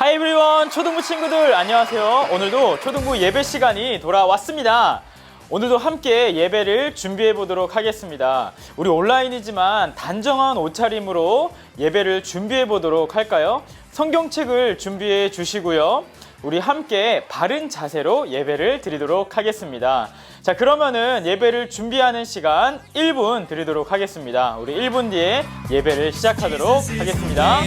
Hi everyone! 초등부 친구들 안녕하세요. 오늘도 초등부 예배 시간이 돌아왔습니다. 오늘도 함께 예배를 준비해 보도록 하겠습니다. 우리 온라인이지만 단정한 옷차림으로 예배를 준비해 보도록 할까요? 성경책을 준비해 주시고요. 우리 함께 바른 자세로 예배를 드리도록 하겠습니다. 자, 그러면은 예배를 준비하는 시간 1분 드리도록 하겠습니다. 우리 1분 뒤에 예배를 시작하도록 하겠습니다.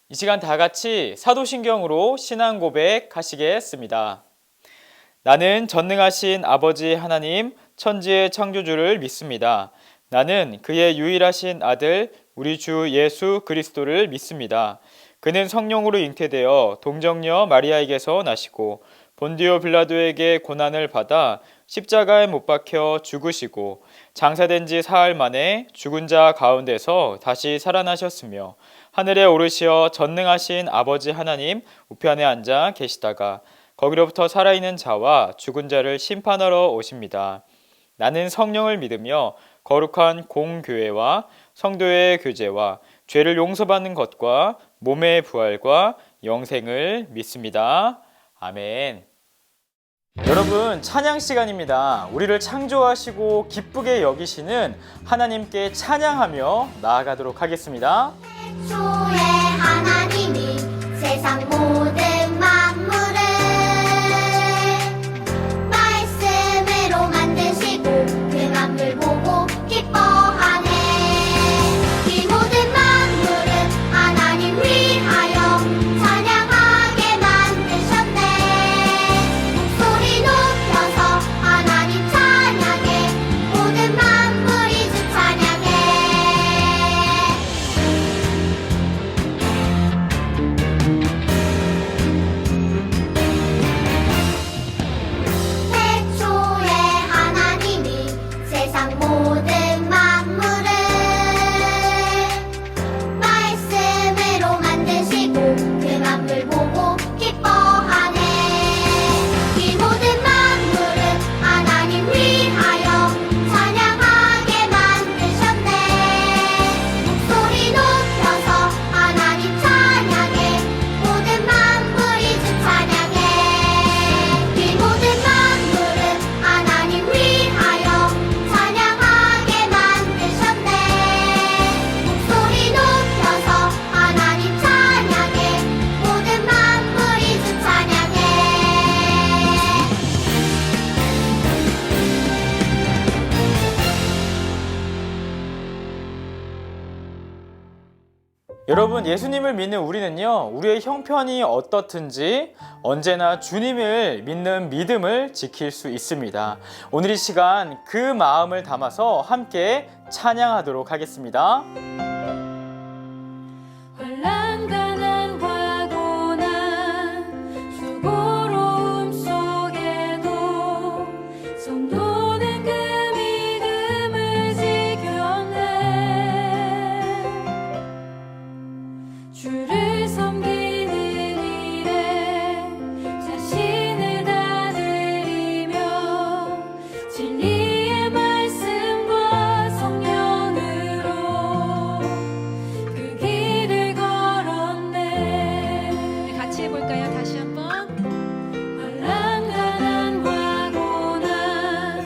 이 시간 다 같이 사도신경으로 신앙 고백하시겠습니다. 나는 전능하신 아버지 하나님 천지의 창조주를 믿습니다. 나는 그의 유일하신 아들 우리 주 예수 그리스도를 믿습니다. 그는 성령으로 잉태되어 동정녀 마리아에게서 나시고 본디오 빌라도에게 고난을 받아 십자가에 못 박혀 죽으시고 장사된 지 사흘 만에 죽은 자 가운데서 다시 살아나셨으며 하늘에 오르시어 전능하신 아버지 하나님 우편에 앉아 계시다가 거기로부터 살아있는 자와 죽은 자를 심판하러 오십니다. 나는 성령을 믿으며 거룩한 공교회와 성도의 교제와 죄를 용서받는 것과 몸의 부활과 영생을 믿습니다. 아멘. 여러분, 찬양 시간입니다. 우리를 창조하시고 기쁘게 여기시는 하나님께 찬양하며 나아가도록 하겠습니다. 초의 하나님이 세상 모든 만물을 말씀으로 만드시고 그 만물 보고 기뻐하네. 이 모든 만물은 하나님 위하여 찬양하게 만드셨네. 목소리 높여서 하나님 찬양해. 모든 만물이 주 찬양해. 태초에 하나님이 세상 모든 만물을 말씀으로 만드시고 그 만물 보고 기뻐하네. 이 모든 만물은 하나님 위하여 찬양하게 만드셨네. 목소리 높여서 하나님 찬양해. 모든 만물이 주 찬양해. 이 모든 만물은 하나님 위하여 찬양하게 만드셨네. 목소리 높여서 하나님 찬양해. 모든 만물이 주 찬양해. 여러분, 예수님을 믿는 우리는요, 우리의 형편이 어떻든지 언제나 주님을 믿는 믿음을 지킬 수 있습니다. 오늘 이 시간 그 마음을 담아서 함께 찬양하도록 하겠습니다. 환난 가난과 고난 수고로움 속에도 성도는 그 믿음을 지켰네. 주를 섬기는 일에 자신을 다 드리며 진리의 말씀과 성령으로 그 길을 걸었네. 우리 같이 해볼까요? 다시 한번. 환난 가난과 고난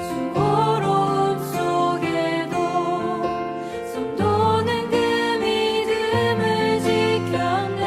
수고로움 속에도 성도는 그 믿음을 지켰네.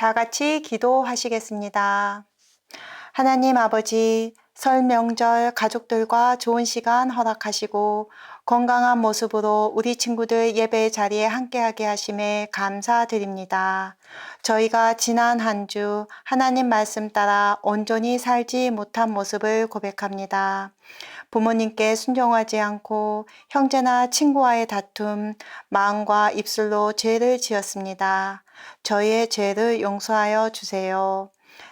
다 같이 기도하시겠습니다. 하나님 아버지, 설 명절 가족들과 좋은 시간 허락하시고 건강한 모습으로 우리 친구들 예배 자리에 함께하게 하심에 감사드립니다. 저희가 지난 한 주 하나님 말씀 따라 온전히 살지 못한 모습을 고백합니다. 부모님께 순종하지 않고 형제나 친구와의 다툼, 마음과 입술로 죄를 지었습니다. 저희의 죄를 용서하여 주세요.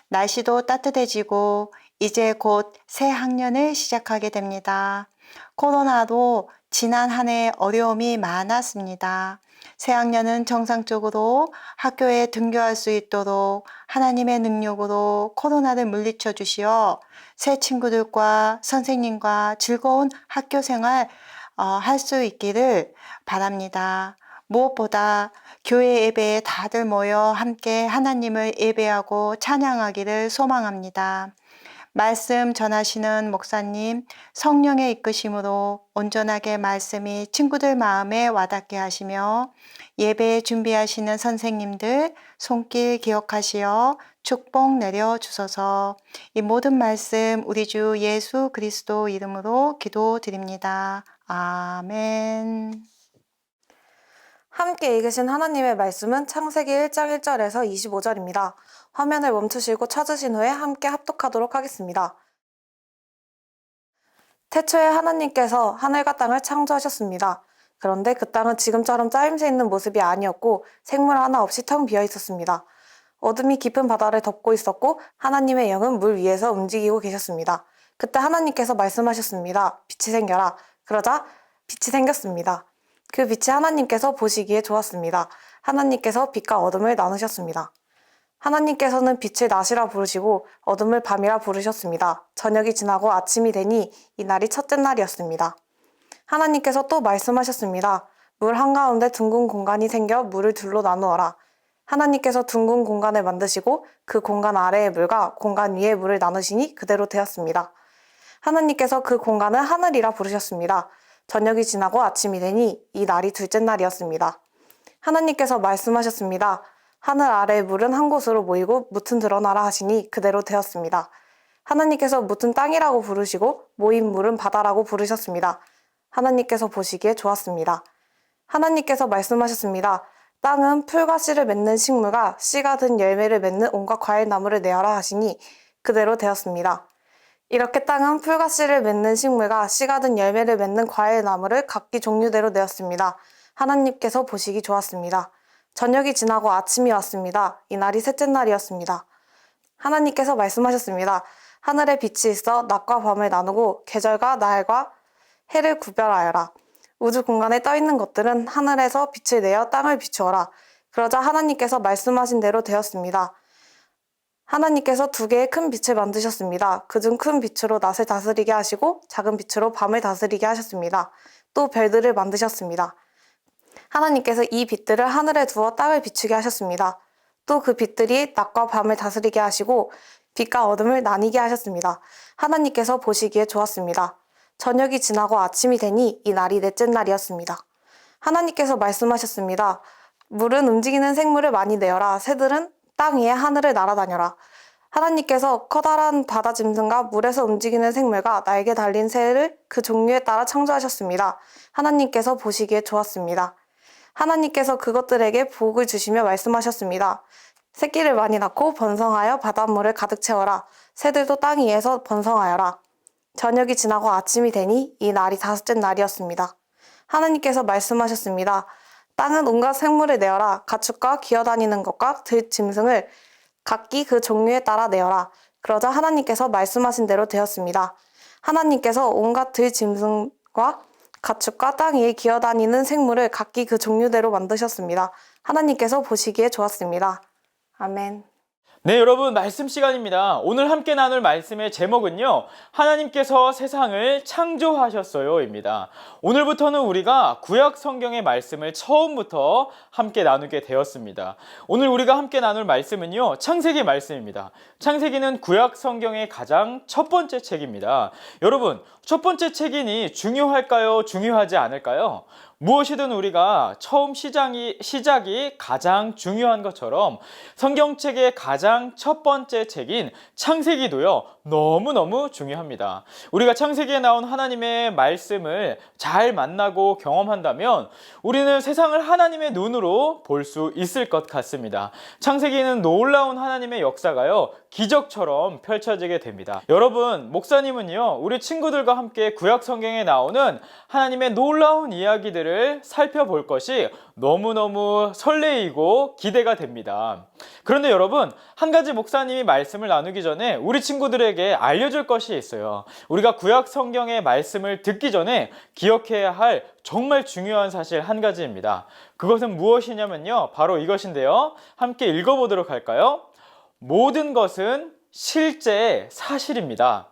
날씨도 따뜻해지고 이제 곧 새 학년을 시작하게 됩니다. 코로나로 지난 한 해 어려움이 많았습니다. 새 학년은 정상적으로 학교에 등교할 수 있도록 하나님의 능력으로 코로나를 물리쳐 주시어 새 친구들과 선생님과 즐거운 학교 생활 할 수 있기를 바랍니다. 무엇보다 교회 예배에 다들 모여 함께 하나님을 예배하고 찬양하기를 소망합니다. 말씀 전하시는 목사님, 성령의 이끄심으로 온전하게 말씀이 친구들 마음에 와닿게 하시며 예배 준비하시는 선생님들 손길 기억하시어 축복 내려 주소서. 이 모든 말씀 우리 주 예수 그리스도 이름으로 기도드립니다. 아멘. 함께 읽으신 하나님의 말씀은 창세기 1장 1절에서 25절입니다. 화면을 멈추시고 찾으신 후에 함께 합독하도록 하겠습니다. 태초에 하나님께서 하늘과 땅을 창조하셨습니다. 그런데 그 땅은 지금처럼 짜임새 있는 모습이 아니었고 생물 하나 없이 텅 비어 있었습니다. 어둠이 깊은 바다를 덮고 있었고 하나님의 영은 물 위에서 움직이고 계셨습니다. 그때 하나님께서 말씀하셨습니다. 빛이 생겨라. 그러자 빛이 생겼습니다. 그 빛이 하나님께서 보시기에 좋았습니다. 하나님께서 빛과 어둠을 나누셨습니다. 하나님께서는 빛을 낮이라 부르시고 어둠을 밤이라 부르셨습니다. 저녁이 지나고 아침이 되니 이날이 첫째 날이었습니다. 하나님께서 또 말씀하셨습니다. 물 한가운데 둥근 공간이 생겨 물을 둘로 나누어라. 하나님께서 둥근 공간을 만드시고 그 공간 아래의 물과 공간 위의 물을 나누시니 그대로 되었습니다. 하나님께서 그 공간을 하늘이라 부르셨습니다. 저녁이 지나고 아침이 되니 이 날이 둘째 날이었습니다. 하나님께서 말씀하셨습니다. 하늘 아래의 물은 한 곳으로 모이고 묻은 드러나라 하시니 그대로 되었습니다. 하나님께서 묻은 땅이라고 부르시고 모인 물은 바다라고 부르셨습니다. 하나님께서 보시기에 좋았습니다. 하나님께서 말씀하셨습니다. 땅은 풀과 씨를 맺는 식물과 씨가 든 열매를 맺는 온갖 과일나무를 내어라 하시니 그대로 되었습니다. 이렇게 땅은 풀과 씨를 맺는 식물과 씨가 든 열매를 맺는 과일나무를 각기 종류대로 내었습니다. 하나님께서 보시기 좋았습니다. 저녁이 지나고 아침이 왔습니다. 이날이 셋째 날이었습니다. 하나님께서 말씀하셨습니다. 하늘에 빛이 있어 낮과 밤을 나누고 계절과 날과 해를 구별하여라. 우주 공간에 떠있는 것들은 하늘에서 빛을 내어 땅을 비추어라. 그러자 하나님께서 말씀하신 대로 되었습니다. 하나님께서 두 개의 큰 빛을 만드셨습니다. 그중 큰 빛으로 낮을 다스리게 하시고 작은 빛으로 밤을 다스리게 하셨습니다. 또 별들을 만드셨습니다. 하나님께서 이 빛들을 하늘에 두어 땅을 비추게 하셨습니다. 또 그 빛들이 낮과 밤을 다스리게 하시고 빛과 어둠을 나뉘게 하셨습니다. 하나님께서 보시기에 좋았습니다. 저녁이 지나고 아침이 되니 이 날이 넷째 날이었습니다. 하나님께서 말씀하셨습니다. 물은 움직이는 생물을 많이 내어라. 새들은 땅 위에 하늘을 날아다녀라. 하나님께서 커다란 바다 짐승과 물에서 움직이는 생물과 날개 달린 새를 그 종류에 따라 창조하셨습니다. 하나님께서 보시기에 좋았습니다. 하나님께서 그것들에게 복을 주시며 말씀하셨습니다. 새끼를 많이 낳고 번성하여 바닷물을 가득 채워라. 새들도 땅 위에서 번성하여라. 저녁이 지나고 아침이 되니 이 날이 다섯째 날이었습니다. 하나님께서 말씀하셨습니다. 땅은 온갖 생물을 내어라. 가축과 기어다니는 것과 들짐승을 각기 그 종류에 따라 내어라. 그러자 하나님께서 말씀하신 대로 되었습니다. 하나님께서 온갖 들짐승과 가축과 땅 위에 기어다니는 생물을 각기 그 종류대로 만드셨습니다. 하나님께서 보시기에 좋았습니다. 아멘. 네, 여러분, 말씀 시간입니다. 오늘 함께 나눌 말씀의 제목은요, 하나님께서 세상을 창조하셨어요입니다. 오늘부터는 우리가 구약 성경의 말씀을 처음부터 함께 나누게 되었습니다. 오늘 우리가 함께 나눌 말씀은요, 창세기 말씀입니다. 창세기는 구약 성경의 가장 첫 번째 책입니다. 여러분, 첫 번째 책이니 중요할까요? 중요하지 않을까요? 무엇이든 우리가 처음 시작이 가장 중요한 것처럼 성경책의 가장 첫 번째 책인 창세기도요, 너무너무 중요합니다. 우리가 창세기에 나온 하나님의 말씀을 잘 만나고 경험한다면 우리는 세상을 하나님의 눈으로 볼 수 있을 것 같습니다. 창세기는 놀라운 하나님의 역사가요, 기적처럼 펼쳐지게 됩니다. 여러분, 목사님은요, 우리 친구들과 함께 구약 성경에 나오는 하나님의 놀라운 이야기들을 살펴볼 것이 너무너무 설레이고 기대가 됩니다. 그런데 여러분, 한 가지 목사님이 말씀을 나누기 전에 우리 친구들에게 알려줄 것이 있어요. 우리가 구약 성경의 말씀을 듣기 전에 기억해야 할 정말 중요한 사실 한 가지입니다. 그것은 무엇이냐면요, 바로 이것인데요. 함께 읽어보도록 할까요? 모든 것은 실제 사실입니다.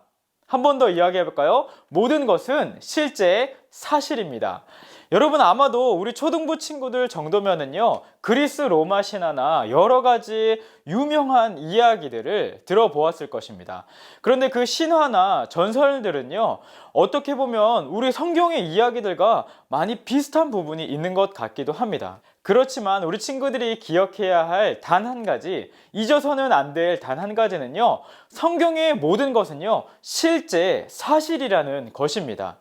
한 번 더 이야기해 볼까요? 모든 것은 실제 사실입니다. 여러분, 아마도 우리 초등부 친구들 정도면은요, 그리스 로마 신화나 여러 가지 유명한 이야기들을 들어보았을 것입니다. 그런데 그 신화나 전설들은요, 어떻게 보면 우리 성경의 이야기들과 많이 비슷한 부분이 있는 것 같기도 합니다. 그렇지만 우리 친구들이 기억해야 할 단 한 가지, 잊어서는 안 될 단 한 가지는요, 성경의 모든 것은요, 실제 사실이라는 것입니다.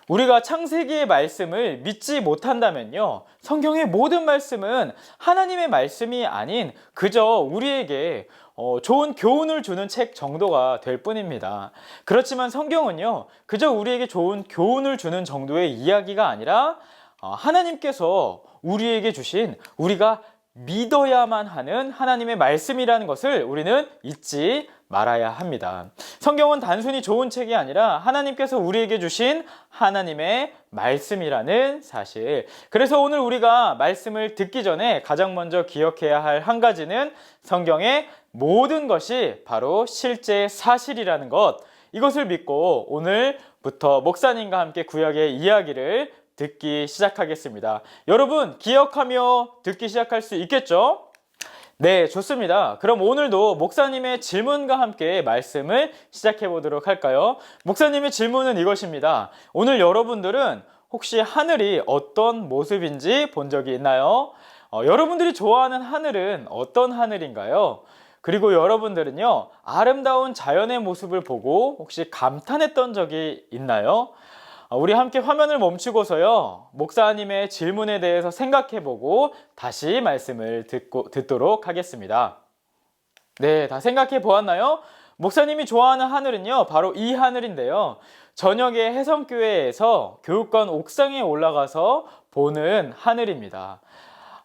우리가 창세기의 말씀을 믿지 못한다면요, 성경의 모든 말씀은 하나님의 말씀이 아닌 그저 우리에게 좋은 교훈을 주는 책 정도가 될 뿐입니다. 그렇지만 성경은요, 그저 우리에게 좋은 교훈을 주는 정도의 이야기가 아니라 하나님께서 우리에게 주신, 우리가 믿어야만 하는 하나님의 말씀이라는 것을 우리는 잊지 말아야 합니다. 성경은 단순히 좋은 책이 아니라 하나님께서 우리에게 주신 하나님의 말씀이라는 사실. 그래서 오늘 우리가 말씀을 듣기 전에 가장 먼저 기억해야 할 한 가지는 성경의 모든 것이 바로 실제 사실이라는 것. 이것을 믿고 오늘부터 목사님과 함께 구약의 이야기를 듣기 시작하겠습니다. 여러분, 기억하며 듣기 시작할 수 있겠죠? 네, 좋습니다. 그럼 오늘도 목사님의 질문과 함께 말씀을 시작해 보도록 할까요? 목사님의 질문은 이것입니다. 오늘 여러분들은 혹시 하늘이 어떤 모습인지 본 적이 있나요? 여러분들이 좋아하는 하늘은 어떤 하늘인가요? 그리고 여러분들은요, 아름다운 자연의 모습을 보고 혹시 감탄했던 적이 있나요? 우리 함께 화면을 멈추고서요, 목사님의 질문에 대해서 생각해보고 다시 말씀을 듣도록 하겠습니다. 네, 다 생각해 보았나요? 목사님이 좋아하는 하늘은요, 바로 이 하늘인데요. 저녁에 혜성교회에서 교육관 옥상에 올라가서 보는 하늘입니다.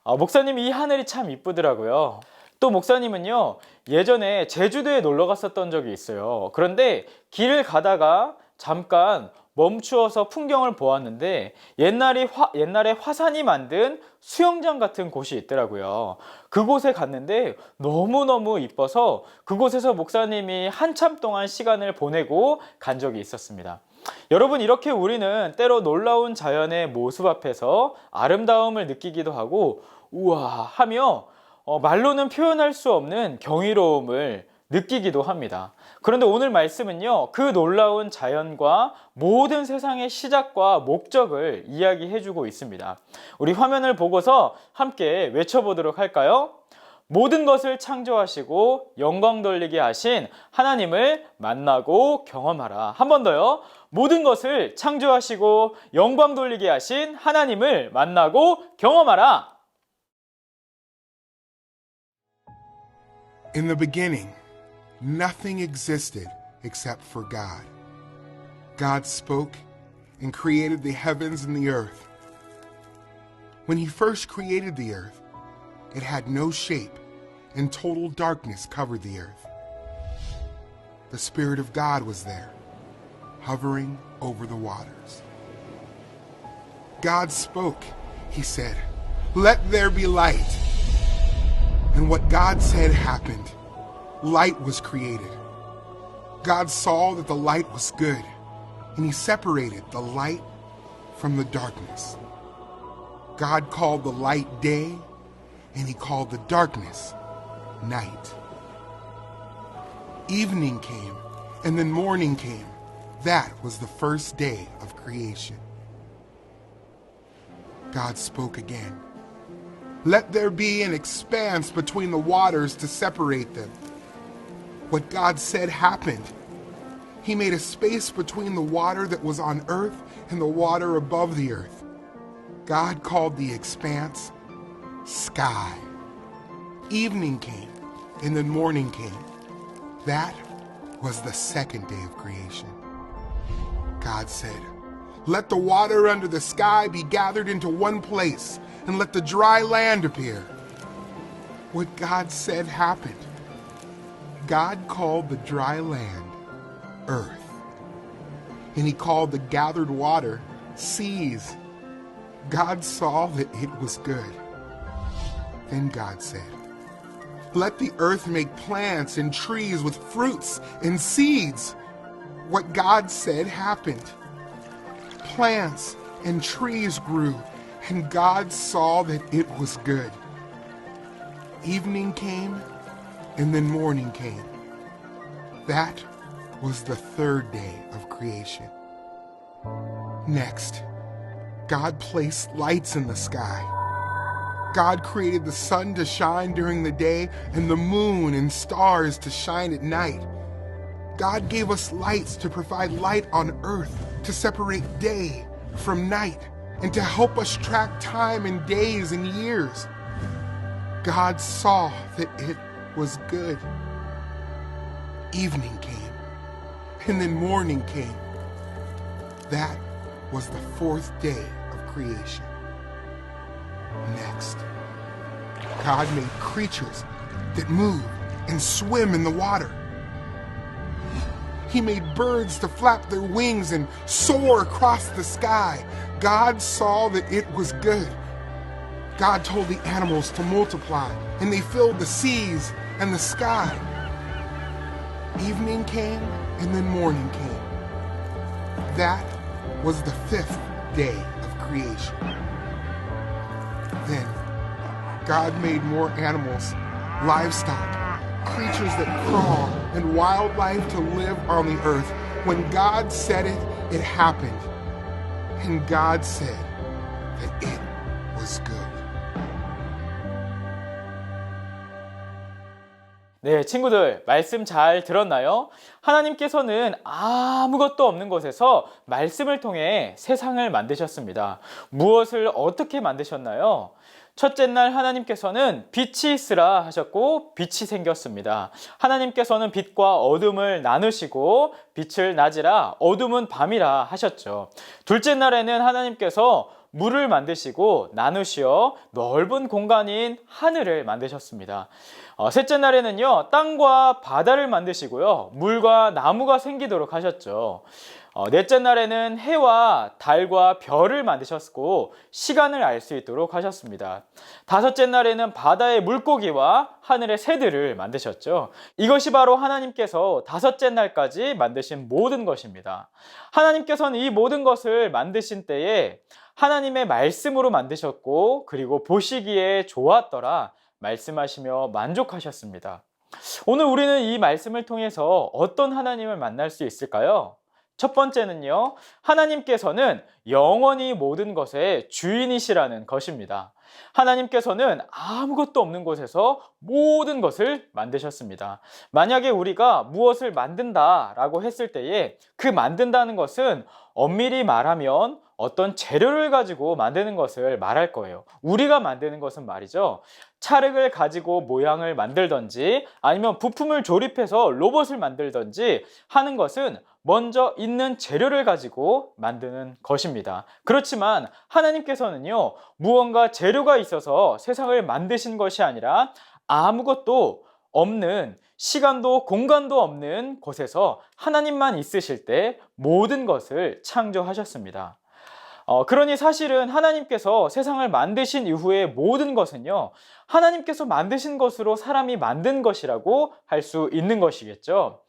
목사님, 이 하늘이 참 이쁘더라고요. 또 목사님은요, 예전에 제주도에 놀러 갔었던 적이 있어요. 그런데 길을 가다가 잠깐 멈추어서 풍경을 보았는데 옛날에 화산이 만든 수영장 같은 곳이 있더라고요. 그곳에 갔는데 너무너무 이뻐서 그곳에서 목사님이 한참 동안 시간을 보내고 간 적이 있었습니다. 여러분, 이렇게 우리는 때로 놀라운 자연의 모습 앞에서 아름다움을 느끼기도 하고 우와 하며 말로는 표현할 수 없는 경이로움을 느끼기도 합니다. 그런데 오늘 말씀은요, 그 놀라운 자연과 모든 세상의 시작과 목적을 이야기해주고 있습니다. 우리 화면을 보고서 함께 외쳐보도록 할까요? 모든 것을 창조하시고 영광 돌리게 하신 하나님을 만나고 경험하라. 한 번 더요. 모든 것을 창조하시고 영광 돌리게 하신 하나님을 만나고 경험하라. In the beginning, nothing existed except for God. God spoke and created the heavens and the earth. When he first created the earth, it had no shape and total darkness covered the earth. The Spirit of God was there, hovering over the waters. God spoke. He said, "Let there be light." And what God said happened. Light was created. God saw that the light was good, and he separated the light from the darkness. God called the light day, and he called the darkness night. Evening came, and then morning came. That was the first day of creation. God spoke again. Let there be an expanse between the waters to separate them. What God said happened. He made a space between the water that was on earth and the water above the earth. God called the expanse sky. Evening came, and then morning came. That was the second day of creation. God said, "Let the water under the sky be gathered into one place, and let the dry land appear." What God said happened. God called the dry land earth, and he called the gathered water seas. God saw that it was good. Then God said, "Let the earth make plants and trees with fruits and seeds." What God said happened. Plants and trees grew, and God saw that it was good. Evening came, and then morning came. That was the third day of creation. Next, God placed lights in the sky. God created the sun to shine during the day and the moon and stars to shine at night. God gave us lights to provide light on earth, to separate day from night, and to help us track time in days and years. God saw that it was good. Evening came, and then morning came. That was the fourth day of creation. Next, God made creatures that move and swim in the water. He made birds to flap their wings and soar across the sky. God saw that it was good. God told the animals to multiply, and they filled the seas and the sky. Evening came, and then morning came. That was the fifth day of creation. Then God made more animals, livestock, creatures that crawl, and wildlife to live on the earth. When God said it, it happened. And God said that it was good. 네, 친구들, 말씀 잘 들었나요? 하나님께서는 아무것도 없는 곳에서 말씀을 통해 세상을 만드셨습니다. 무엇을 어떻게 만드셨나요? 첫째 날 하나님께서는 빛이 있으라 하셨고 빛이 생겼습니다. 하나님께서는 빛과 어둠을 나누시고 빛을 낮이라 어둠은 밤이라 하셨죠. 둘째 날에는 하나님께서 물을 만드시고 나누시어 넓은 공간인 하늘을 만드셨습니다. 셋째 날에는요, 땅과 바다를 만드시고요, 물과 나무가 생기도록 하셨죠. 넷째 날에는 해와 달과 별을 만드셨고 시간을 알 수 있도록 하셨습니다. 다섯째 날에는 바다의 물고기와 하늘의 새들을 만드셨죠. 이것이 바로 하나님께서 다섯째 날까지 만드신 모든 것입니다. 하나님께서는 이 모든 것을 만드신 때에 하나님의 말씀으로 만드셨고 그리고 보시기에 좋았더라 말씀하시며 만족하셨습니다. 오늘 우리는 이 말씀을 통해서 어떤 하나님을 만날 수 있을까요? 첫 번째는요, 하나님께서는 영원히 모든 것의 주인이시라는 것입니다. 하나님께서는 아무것도 없는 곳에서 모든 것을 만드셨습니다. 만약에 우리가 무엇을 만든다라고 했을 때에 그 만든다는 것은 엄밀히 말하면 어떤 재료를 가지고 만드는 것을 말할 거예요. 우리가 만드는 것은 말이죠, 찰흙을 가지고 모양을 만들든지 아니면 부품을 조립해서 로봇을 만들든지 하는 것은 먼저 있는 재료를 가지고 만드는 것입니다. 그렇지만 하나님께서는요, 무언가 재료가 있어서 세상을 만드신 것이 아니라 아무것도 없는, 시간도 공간도 없는 곳에서 하나님만 있으실 때 모든 것을 창조하셨습니다. 그러니 사실은 하나님께서 세상을 만드신 이후의 모든 것은요, 하나님께서 만드신 것으로 사람이 만든 것이라고 할 수 있는 것이겠죠.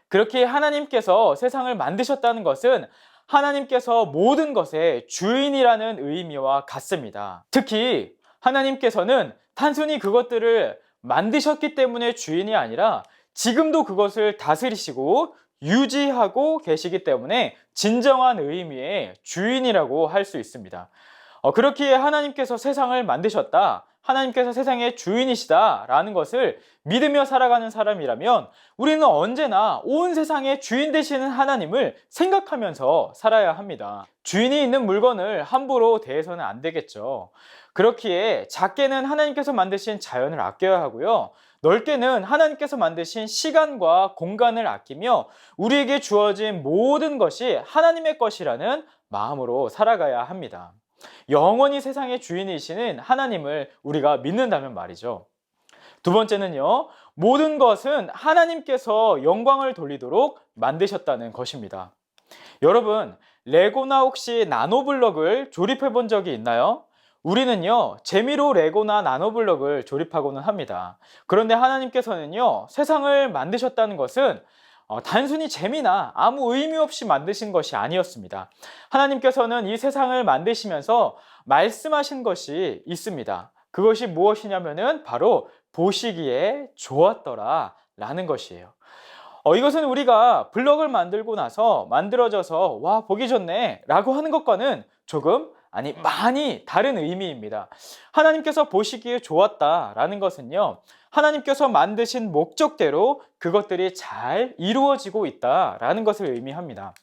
그렇게 하나님께서 세상을 만드셨다는 것은 하나님께서 모든 것의 주인이라는 의미와 같습니다. 특히 하나님께서는 단순히 그것들을 만드셨기 때문에 주인이 아니라 지금도 그것을 다스리시고 유지하고 계시기 때문에 진정한 의미의 주인이라고 할 수 있습니다. 그렇기에 하나님께서 세상을 만드셨다, 하나님께서 세상의 주인이시다 라는 것을 믿으며 살아가는 사람이라면 우리는 언제나 온 세상의 주인 되시는 하나님을 생각하면서 살아야 합니다. 주인이 있는 물건을 함부로 대해서는 안 되겠죠. 그렇기에 작게는 하나님께서 만드신 자연을 아껴야 하고요, 넓게는 하나님께서 만드신 시간과 공간을 아끼며 우리에게 주어진 모든 것이 하나님의 것이라는 마음으로 살아가야 합니다. 영원히 세상의 주인이시는 하나님을 우리가 믿는다면 말이죠. 두 번째는요, 모든 것은 하나님께서 영광을 돌리도록 만드셨다는 것입니다. 여러분, 레고나 혹시 나노블럭을 조립해 본 적이 있나요? 우리는요, 재미로 레고나 나노블럭을 조립하고는 합니다. 그런데 하나님께서는요, 세상을 만드셨다는 것은 단순히 재미나 아무 의미 없이 만드신 것이 아니었습니다. 하나님께서는 이 세상을 만드시면서 말씀하신 것이 있습니다. 그것이 무엇이냐면은 바로 보시기에 좋았더라 라는 것이에요. 이것은 우리가 블럭을 만들고 나서 만들어져서 와, 보기 좋네 라고 하는 것과는 조금, 아니 많이 다른 의미입니다. 하나님께서 보시기에 좋았다라는 것은요, 하나님께서 만드신 목적대로 그것들이 잘 이루어지고 있다라는 것을 의미합니다.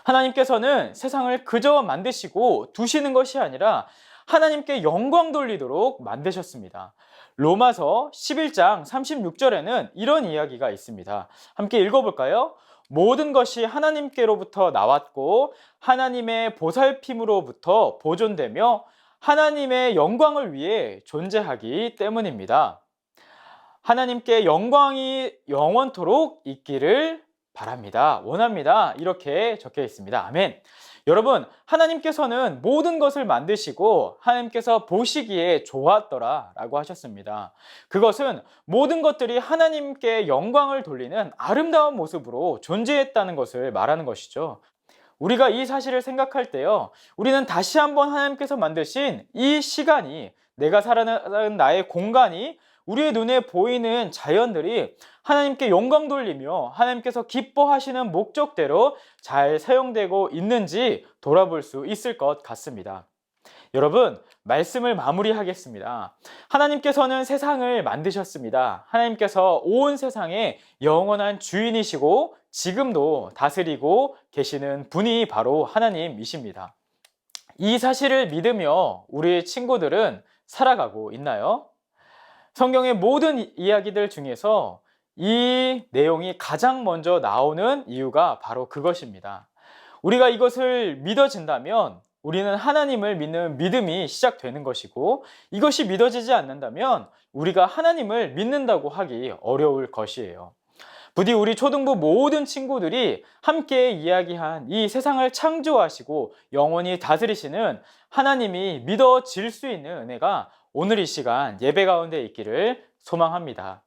하나님께서는 세상을 그저 만드시고 두시는 것이 아니라 하나님께 영광 돌리도록 만드셨습니다. 로마서 11장 36절에는 이런 이야기가 있습니다. 함께 읽어볼까요? 모든 것이 하나님께로부터 나왔고 하나님의 보살핌으로부터 보존되며 하나님의 영광을 위해 존재하기 때문입니다. 하나님께 영광이 영원토록 있기를 바랍니다. 원합니다. 이렇게 적혀 있습니다. 아멘. 여러분, 하나님께서는 모든 것을 만드시고 하나님께서 보시기에 좋았더라 라고 하셨습니다. 그것은 모든 것들이 하나님께 영광을 돌리는 아름다운 모습으로 존재했다는 것을 말하는 것이죠. 우리가 이 사실을 생각할 때요, 우리는 다시 한번 하나님께서 만드신 이 시간이, 내가 살아가는 나의 공간이, 우리의 눈에 보이는 자연들이 하나님께 영광 돌리며 하나님께서 기뻐하시는 목적대로 잘 사용되고 있는지 돌아볼 수 있을 것 같습니다. 여러분, 말씀을 마무리하겠습니다. 하나님께서는 세상을 만드셨습니다. 하나님께서 온 세상의 영원한 주인이시고 지금도 다스리고 계시는 분이 바로 하나님이십니다. 이 사실을 믿으며 우리 친구들은 살아가고 있나요? 성경의 모든 이야기들 중에서 이 내용이 가장 먼저 나오는 이유가 바로 그것입니다. 우리가 이것을 믿어진다면 우리는 하나님을 믿는 믿음이 시작되는 것이고, 이것이 믿어지지 않는다면 우리가 하나님을 믿는다고 하기 어려울 것이에요. 부디 우리 초등부 모든 친구들이 함께 이야기한 이 세상을 창조하시고 영원히 다스리시는 하나님이 믿어질 수 있는 은혜가 오늘 이 시간 예배 가운데 있기를 소망합니다.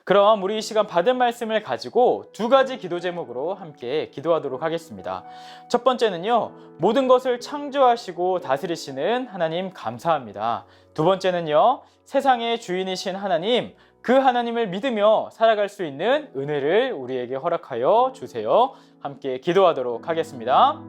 그럼 우리 이 시간 받은 말씀을 가지고 두 가지 기도 제목으로 함께 기도하도록 하겠습니다. 첫 번째는요, 모든 것을 창조하시고 다스리시는 하나님 감사합니다. 두 번째는요, 세상의 주인이신 하나님, 그 하나님을 믿으며 살아갈 수 있는 은혜를 우리에게 허락하여 주세요. 함께 기도하도록 하겠습니다.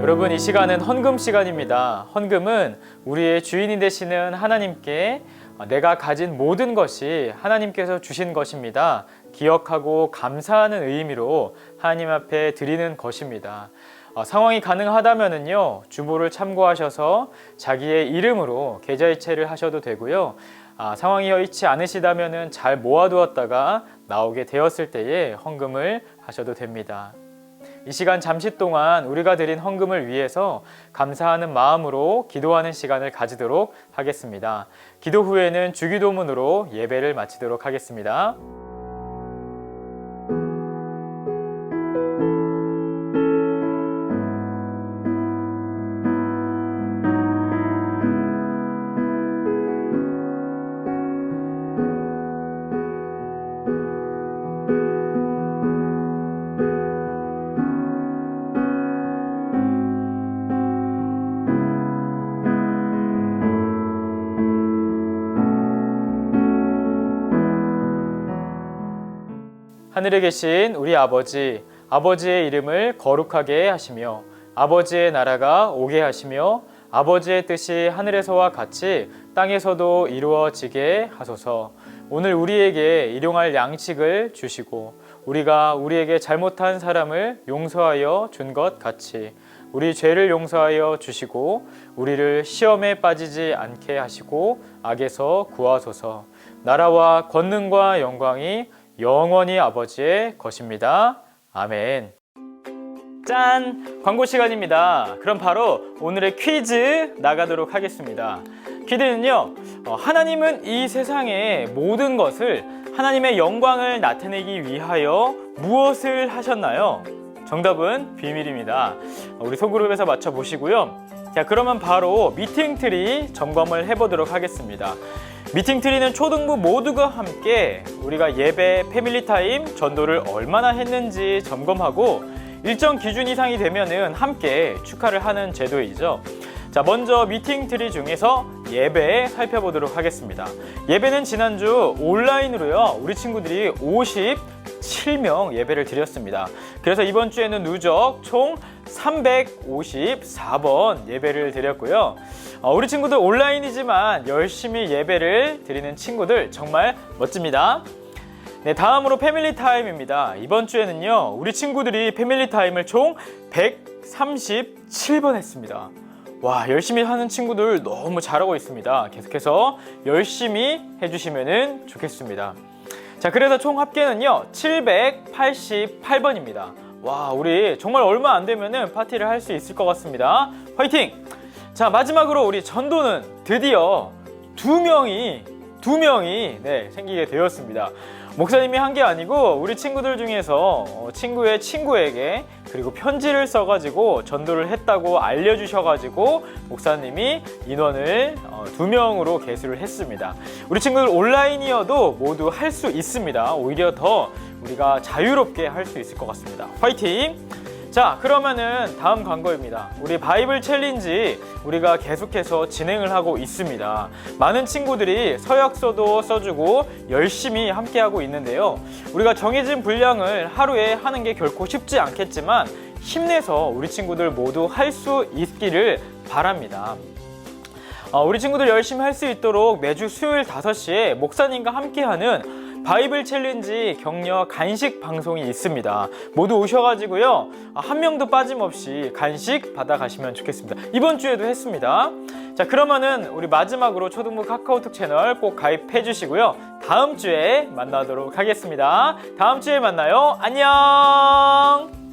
여러분, 이 시간은 헌금 시간입니다. 헌금은 우리의 주인이 되시는 하나님께 내가 가진 모든 것이 하나님께서 주신 것입니다. 기억하고 감사하는 의미로 하나님 앞에 드리는 것입니다. 상황이 가능하다면요, 주보를 참고하셔서 자기의 이름으로 계좌이체를 하셔도 되고요. 상황이 여의치 않으시다면은 잘 모아두었다가 나오게 되었을 때에 헌금을 하셔도 됩니다. 이 시간 잠시 동안 우리가 드린 헌금을 위해서 감사하는 마음으로 기도하는 시간을 가지도록 하겠습니다. 기도 후에는 주기도문으로 예배를 마치도록 하겠습니다. 하늘에 계신 우리 아버지, 아버지의 이름을 거룩하게 하시며 아버지의 나라가 오게 하시며 아버지의 뜻이 하늘에서와 같이 땅에서도 이루어지게 하소서. 오늘 우리에게 일용할 양식을 주시고 우리가 우리에게 잘못한 사람을 용서하여 준 것 같이 우리 죄를 용서하여 주시고 우리를 시험에 빠지지 않게 하시고 악에서 구하소서. 나라와 권능과 영광이 영원히 아버지의 것입니다. 아멘. 짠! 광고 시간입니다. 그럼 바로 오늘의 퀴즈 나가도록 하겠습니다. 퀴즈는요, 하나님은 이 세상의 모든 것을 하나님의 영광을 나타내기 위하여 무엇을 하셨나요? 정답은 비밀입니다. 우리 소그룹에서 맞춰보시고요. 자, 그러면 바로 미팅트리 점검을 해보도록 하겠습니다. 미팅트리는 초등부 모두가 함께 우리가 예배, 패밀리타임, 전도를 얼마나 했는지 점검하고 일정 기준 이상이 되면은 함께 축하를 하는 제도이죠. 자, 먼저 미팅트리 중에서 예배 살펴보도록 하겠습니다. 예배는 지난주 온라인으로요, 우리 친구들이 57명 예배를 드렸습니다. 그래서 이번 주에는 누적 총 354번 예배를 드렸고요. 우리 친구들 온라인이지만 열심히 예배를 드리는 친구들 정말 멋집니다. 네, 다음으로 패밀리 타임입니다. 이번 주에는요, 우리 친구들이 패밀리 타임을 총 137번 했습니다. 와, 열심히 하는 친구들 너무 잘하고 있습니다. 계속해서 열심히 해주시면 좋겠습니다. 자, 그래서 총 합계는요 788번입니다. 와, 우리 정말 얼마 안 되면은 파티를 할 수 있을 것 같습니다. 화이팅! 자, 마지막으로 우리 전도는 드디어 두 명이 생기게 되었습니다. 목사님이 한 게 아니고 우리 친구들 중에서 친구의 친구에게 그리고 편지를 써가지고 전도를 했다고 알려주셔가지고 목사님이 인원을 2명으로 개수를 했습니다. 우리 친구들 온라인이어도 모두 할 수 있습니다. 오히려 더 우리가 자유롭게 할 수 있을 것 같습니다. 화이팅! 자, 그러면은 다음 광고입니다. 우리 바이블 챌린지 우리가 계속해서 진행을 하고 있습니다. 많은 친구들이 서약서도 써주고 열심히 함께하고 있는데요. 우리가 정해진 분량을 하루에 하는 게 결코 쉽지 않겠지만 힘내서 우리 친구들 모두 할 수 있기를 바랍니다. 우리 친구들 열심히 할 수 있도록 매주 수요일 5시에 목사님과 함께하는 바이블 챌린지 격려 간식 방송이 있습니다. 모두 오셔가지고요, 한 명도 빠짐없이 간식 받아가시면 좋겠습니다. 이번 주에도 했습니다. 자, 그러면은 우리 마지막으로 초등부 카카오톡 채널 꼭 가입해 주시고요. 다음 주에 만나도록 하겠습니다. 다음 주에 만나요. 안녕!